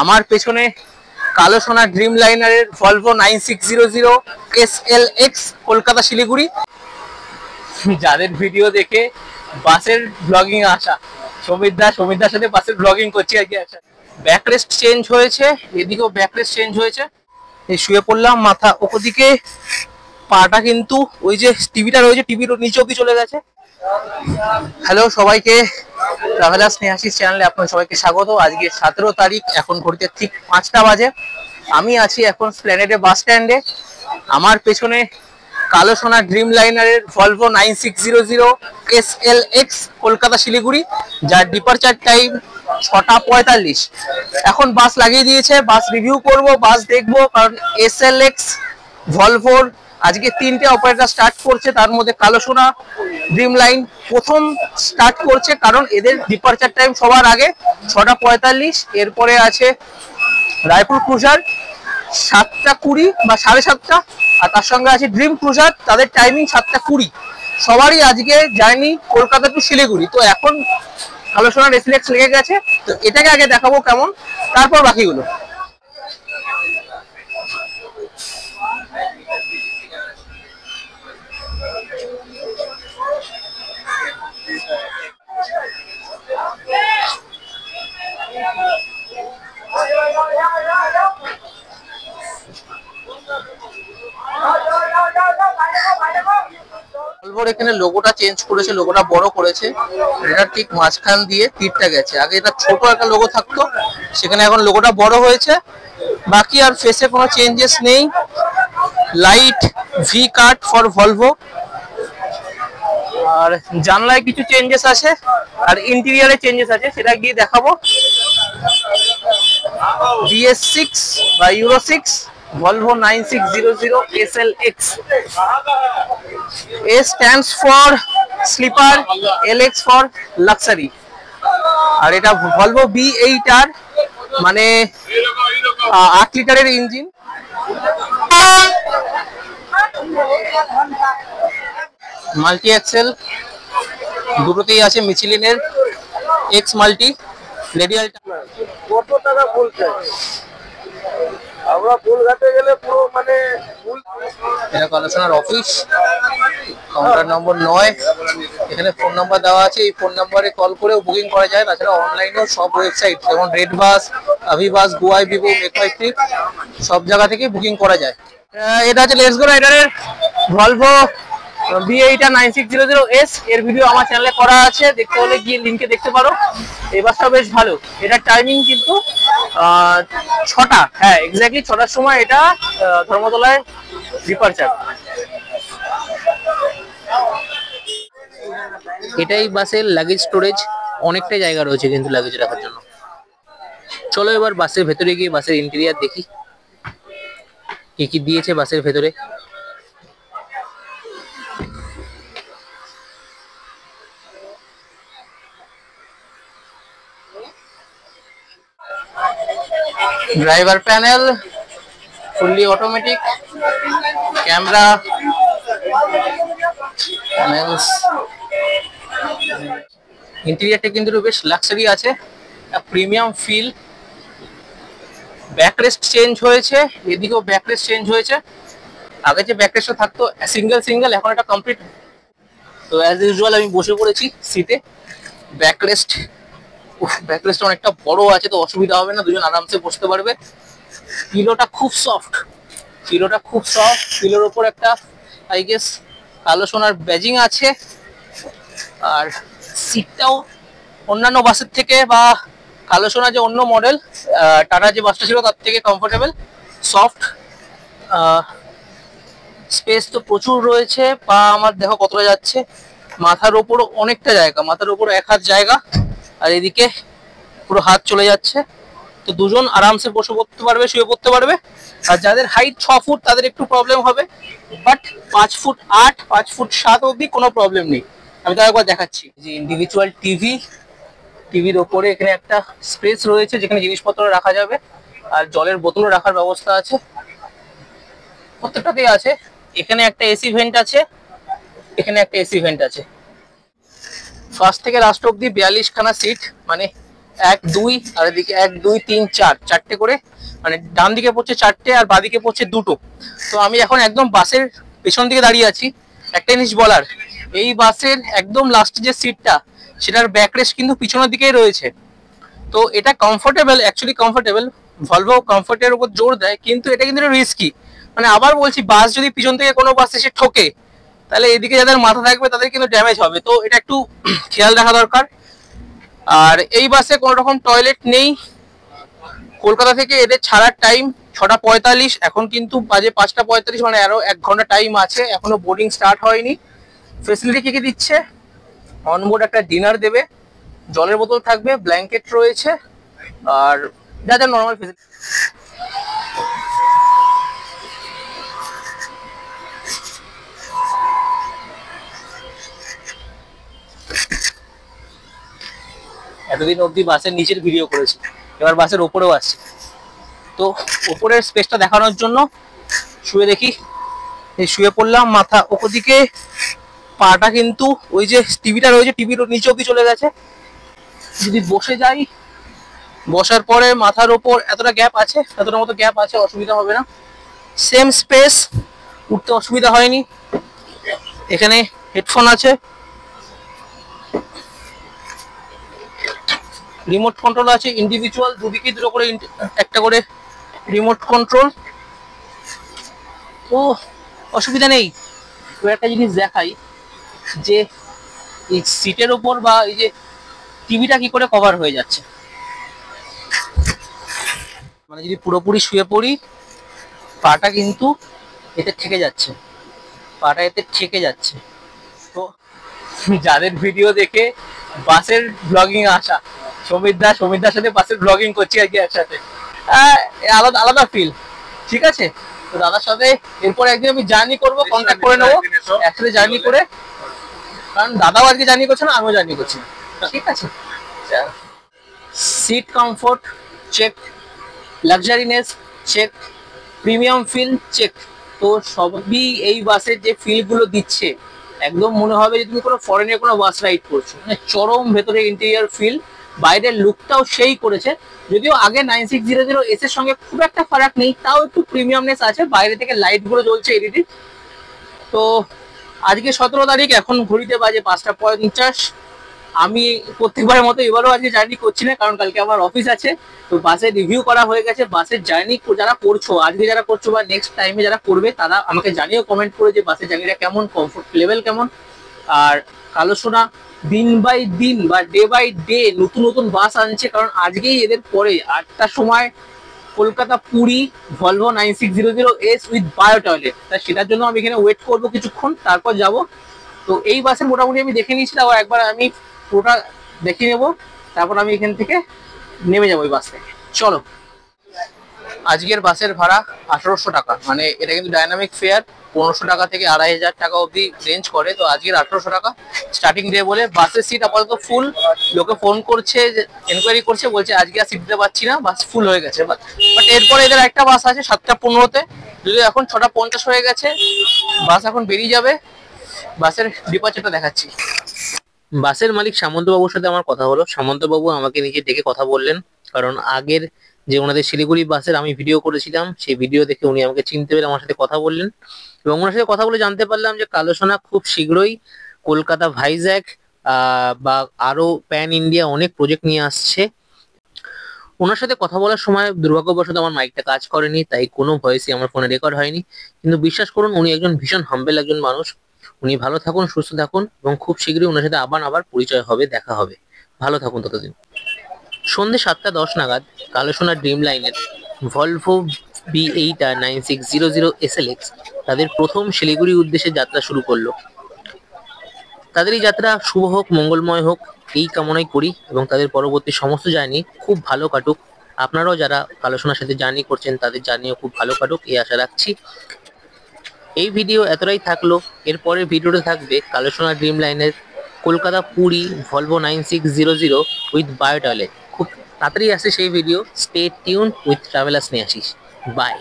আমার পেছনে কালো সোনা ড্রিম লাইনারের ভলভো 9600 SLX কলকাতা শিলিগুড়ি। যাদের ভিডিও দেখে বাসের ব্লগিং আসা, সমিতদার সাথে বাসের ব্লগিং করছি আর কি। আচ্ছা, ব্যাকরেস্ট চেঞ্জ হয়েছে, এদিকেও ব্যাকরেস্ট চেঞ্জ হয়েছে। এই শুয়ে পড়লাম, মাথা ওদিকে, পাটা কিন্তু ওই যে টিভিটা রয়েছে টিভির নিচে অব্দি চলে গেছে। হ্যালো সবাইকে, ট্রাভেলার্স স্নেহাশিস চ্যানেলে আপনাদের সবাইকে স্বাগত। আজকে 17 তারিখ, এখন ঘড়িতে ঠিক 5টা বাজে। আমি আছি এখন স্প্ল্যানেডে বাস স্ট্যান্ডে। আমার পেছনে কালো সোনা ড্রিম লাইনারের ভলভো 9600 SLX কলকাতা শিলিগুড়ি, যার ডিপারচার টাইম 6টা 45। এখন বাস লাগিয়ে দিয়েছে, বাস রিভিউ করব, বাস দেখবো, কারণ SLX ভলভোর আজকে 3টে অপারেটর স্টার্ট করছে, তার মধ্যে কালো সোনা ড্রিম লাইন প্রথম স্টার্ট করছে, কারণ এদের ডিপারচার টাইম সবার আগে 6টা 45। এরপরে আছে রায়পুর ক্রুজার 7টা 20 বা 7:30, আর তার সঙ্গে আছে ড্রিম ক্রুজার, তাদের টাইমিং 7টা 20। সবারই আজকে জার্নি কলকাতা টু শিলিগুড়ি। তো এখন কালো সোনার SLX লেগে গেছে, তো এটাকে আগে দেখাবো কেমন, তারপর বাকিগুলো। এখানে লোগোটা চেঞ্জ করেছে, লোগোটা বড় করেছে, এটা ঠিক মাঝখান দিয়ে তীরটা গেছে। আগে এটা ছোট একটা লোগো থাকতো, সেখানে এখন লোগোটা বড় হয়েছে। বাকি আর ফেসে কোনো চেঞ্জেস নেই। Light V cut for Volvo, আর জানলায় কিছু চেঞ্জেস আছে, আর ইন্টেরিয়রে চেঞ্জেস আছে, সেটা গিয়ে দেখাবো। BS6 বা euro 6 Volvo 9600 SLX. A stands for sleeper, LX for luxury. আর এটা Volvo B8 আর মানে 8 লিটারের ইঞ্জিন। মাল্টি অ্যাক্সেল দুটোতেই আছে মিচেলিনের এক্স মাল্টি রেডিয়াল। কত টাকা বলছে? আমরা ফুলঘাটে গেলে পুরো মানে এটা কালেকশনের অফিস, কাউন্টার নম্বর 9। এখানে ফোন নাম্বার দেওয়া আছে, এই ফোন নাম্বারে কল করেও বুকিং করা যায়। তাছাড়া অনলাইনেও সব ওয়েবসাইট যেমন রেড বাস, আভিবাস, গোয়াই, ভিভো, মেকমাই ট্রিপ, সব জায়গা থেকে বুকিং করা যায়। এটা হচ্ছে let's go রাইডারের Volvo B8 9600S। এর ভিডিও আমার চ্যানেলে করা আছে, দেখতে হলে গিয়ে লিঙ্কে দেখতে পারো। এই বাসটা বেশ ভালো। এটার টাইমিং কিন্তু 6টা, হ্যাঁ এক্স্যাক্টলি 6টার সময় এটা ধর্মতলায় ডিপারচার। এটাই বাসের লাগেজ স্টোরেজ, অনেকটা জায়গা রয়েছে কিন্তু লাগেজ রাখার জন্য। চলো এবার বাসের ভেতরে গিয়ে বাসের ইন্টেরিয়ার দেখি কি কি দিয়েছে বাসের ভেতরে। Driver panel fully automatic, camera panels, ইন্টেরিয়ারটা কিন্তু বেশ লাক্সারি আছে, প্রিমিয়াম ফিল। ব্যাকরেস্ট চেঞ্জ হয়েছে, এদিকেও ব্যাকরেস্ট চেঞ্জ হয়েছে। আগে যে ব্যাকরেস্টটা থাকতো সিঙ্গেল, এখন এটা কমপ্লিট। তো অ্যাজ ইউজুয়াল আমি বসে পড়েছি সিটে। ব্যাকরেস্ট অনেকটা বড় আছে, তো অসুবিধা হবে না, দুজন আরামসে বসতে পারবে। পিলোটা খুব সফট, পিলোর ওপর একটা আই গেস কালো সোনার ব্যাজিং আছে। আর সিটটাও অন্যান্য বাসের থেকে বা কালো সোনা যে অন্য মডেল টাটা যে বাসটা ছিল তার থেকে কমফোর্টেবল, সফট। স্পেস তো প্রচুর রয়েছে, পা আমার দেখো কতটা যাচ্ছে। মাথার ওপরও অনেকটা জায়গা, মাথার ওপর 1 হাত জায়গা, আর এদিকে পুরো হাত চলে যাচ্ছে। তো দুজন আরামসে বসে পড়তে পারবে, শুয়ে পড়তে পারবে। আর যাদের হাইট 6 ফুট তাদের একটু প্রবলেম হবে, বাট 5 ফুট 8, 5 ফুট 7 অবধি কোনো প্রবলেম নেই। আমি তো একবার দেখাচ্ছি যে ইন্ডিভিজুয়াল টিভির ওপরে এখানে একটা স্পেস রয়েছে যেখানে জিনিসপত্র রাখা যাবে, আর জলের বোতলও রাখার ব্যবস্থা আছে, প্রত্যেকটাতেই আছে। এখানে একটা এসি ভেন্ট আছে, এখানে একটা এসি ভেন্ট আছে। ফার্স্ট থেকে লাস্ট অবধি 42 খানা সিট, মানে 1 2 আর এদিকে 1 2 3 4 চারটে করে, মানে ডান দিকে পড়ছে চারটে আর বাঁ দিকে পড়ছে দুটো। তো আমি এখন একদম বাসের পেছন দিকে দাঁড়িয়ে আছি। একটা জিনিস বলার, এই বাসের একদম লাস্টে যে সিটটা সেটার ব্যাকরেস্ট কিন্তু পিছনের দিকেই রয়েছে। তো এটা কমফোর্টেবল, অ্যাকচুয়ালি কমফোর্টেবল, ভলভো কমফোর্টের উপর জোর দেয়, কিন্তু এটা কিন্তু রিস্কি। মানে আবার বলছি, বাস যদি পিছন থেকে কোনো বাস এসে ঠোকে তাহলে এদিকে যাদের মাথা থাকবে তাদের কিন্তু ড্যামেজ হবে। তো এটা একটু খেয়াল রাখা দরকার। আর এই বাসে কোনো রকম টয়লেট নেই। কলকাতা থেকে এদের ছাড়ার টাইম 6:45, এখন কিন্তু বাজে 5:45, মানে আরো 1 ঘন্টা টাইম আছে, এখনো বোর্ডিং স্টার্ট হয়নি। ফেসিলিটি কি কি দিচ্ছে? অনবোর্ড একটা ডিনার দেবে, জলের বোতল থাকবে, ব্ল্যাঙ্কেট রয়েছে, আর যা যা নর্মাল ফেসিলিটি। এতদিন অবধি বাসের নিচের ভিডিও করেছি, এবার বাসের ওপরেও আসছে। তো ওপরের স্পেসটা দেখানোর জন্য শুয়ে দেখি, এই শুয়ে পড়লাম, মাথা ওপর দিকে, পাটা কিন্তু ওই যে টিভিটা রয়েছে টিভির নিচে অবধি চলে গেছে। যদি বসে যাই, বসার পরে মাথার ওপর এতটা গ্যাপ আছে, এতটা মতো গ্যাপ আছে, অসুবিধা হবে না। সেম স্পেস, উঠতে অসুবিধা হয়নি। এখানে হেডফোন আছে, রিমোট কন্ট্রোল আছে, ইন্ডিভিজুয়াল, দুদিকে দুটো করে একটা করে রিমোট কন্ট্রোল, তো অসুবিধা নেই। তো একটা জিনিস দেখাই যে এই সিটের ওপর বা এই যে টিভিটা কি করে কভার হয়ে যাচ্ছে। মানে যদি পুরোপুরি শুয়ে পড়ি, পাটা কিন্তু এতে ঠেকে যাচ্ছে, পাটা এতে ঠেকে যাচ্ছে। তো যাদের ভিডিও দেখে বাসের ব্লগিং আসা, সমিতদার সাথে বাসের ব্লগিং করছি আর কি একসাথে, আলাদা আলাদা ফিল। ঠিক আছে, তো দাদার সাথে এরপরে একদিন আমি জার্নি করবো, কন্ট্যাক্ট করে নেবো, একসাথে জার্নি করে, কারণ দাদাও আজকে জার্নি করছে না, আমিও জার্নি করছি। ঠিক আছে, seat comfort check, luxuriness check, premium feel check. তো সবই এই বাসের যে ফিলগুলো দিচ্ছে, একদম মনে হবে যে তুমি কোনো ফরেনের কোনো বাস রাইড করছো, মানে চরম ভেতরে ইন্টেরিয়ার ফিল। বাইরের লুকটাও সেই করেছে, যদিও আগে 9600 এর সঙ্গে খুব একটা ফারাক নেই, তাও একটু প্রিমিয়ামনেস আছে, বাইরে থেকে লাইট গুলো জ্বলছে এলইডি। তো আজকে 17 তারিখ, এখন ঘড়িতে বাজে 5:50। আমি প্রত্যেকবারের মতো এবারও আজকে জার্নি করছি না, কারণ কালকে আমার অফিস আছে। তো বাসের রিভিউ করা হয়ে গেছে। বাসের জার্নি যারা করছো, আজকে যারা করছো বা নেক্সট টাইমে যারা করবে, তারা আমাকে জানিও কমেন্ট করে যে বাসের জার্নিটা কেমন, কমফোর্ট লেভেল কেমন। আর কালো সোনা দিন বাই দিন বা ডে বাই ডে নতুন নতুন বাস আনছে, কারণ আজকেই এদের পরে 8টার সময় Kolkata Puri Volvo 9600S with bio toilet, তা সেটার জন্য আমি এখানে ওয়েট করবো কিছুক্ষণ, তারপর যাব। তো এই বাসের মোটামুটি আমি দেখে নিয়েছিলাম, একবার আমি পুরোটা দেখে নেবো, তারপর আমি এখান থেকে নেমে যাবো ওই বাস থেকে। চলো, আজকের বাসের ভাড়া 1800 টাকা, মানে এটা কিন্তু ডাইনামিক ফেয়ার, 1500 টাকা থেকে 2500 টাকা অবধি রেঞ্জ করে। তো আজকের 1800 টাকা স্টার্টিং ডে বলে বাসের সিট আপাতত ফুল। লোকে ফোন করছে, এনকোয়ারি করছে, বলছে আজকে আর সিট দিতে পারছি না, বাস ফুল হয়ে গেছে। বাট এরপরে এদের একটা বাস আছে 7:15-তে, যদিও এখন 6:50 হয়ে গেছে, বাস এখন বেরিয়ে যাবে। বাসের ডিপার্চারটা দেখাচ্ছি। বাসের মালিক সামন্তবাবুর সাথে আমার কথা হলো। সামন্তবাবু আমাকে নিজে ডেকে কথা বললেন, কারণ আগের যে ওনাদের শিলিগুড়ি বাসের আমি ভিডিও করেছিলাম, সেই ভিডিও দেখে উনি আমাকে চিনতে পেরে আমার সাথে কথা বললেন, এবং ওনার সাথে কথা বলে জানতে পারলাম যে কালো সোনা খুব শীঘ্রই কলকাতা ভাইজ্যাক বা আরো প্যান ইন্ডিয়া অনেক প্রজেক্ট নিয়ে আসছে। ওনার সাথে কথা বলার সময় দুর্ভাগ্যবশত আমার মাইকটা কাজ করেনি, তাই কোনো ভয়েসই আমার ফোনে রেকর্ড হয়নি। কিন্তু বিশ্বাস করুন, উনি একজন ভীষণ হাম্বেল একজন মানুষ। উনি ভালো থাকুন, সুস্থ থাকুন, এবং খুব শীঘ্রই ওনার সাথে আবার পরিচয় হবে, দেখা হবে। ভালো থাকুন ততদিন। সন্ধ্যে 7:10 নাগাদ কালো সোনা ড্রিম লাইনের ভলভো B8 9600 SLX তাদের প্রথম শিলিগুড়ি উদ্দেশ্যে যাত্রা শুরু করলো। তাদের এই যাত্রা শুভ হোক, মঙ্গলময় হোক, এই কামনাই করি, এবং তাদের পরবর্তী সমস্ত জার্নি খুব ভালো কাটুক। আপনারাও যারা কালো সোনার সাথে জার্নি করছেন, তাদের জার্নিও খুব ভালো কাটুক, এই আশা রাখছি। এই ভিডিও এতটাই থাকলো। এরপরের ভিডিওটা থাকবে কালো সোনা ড্রিম লাইনের Kolkata Puri Volvo 9600 with bio toilet. খুব তাড়াতাড়ি আসছে সেই video. Stay tune with travellers নিয়ে আসিস। বাই।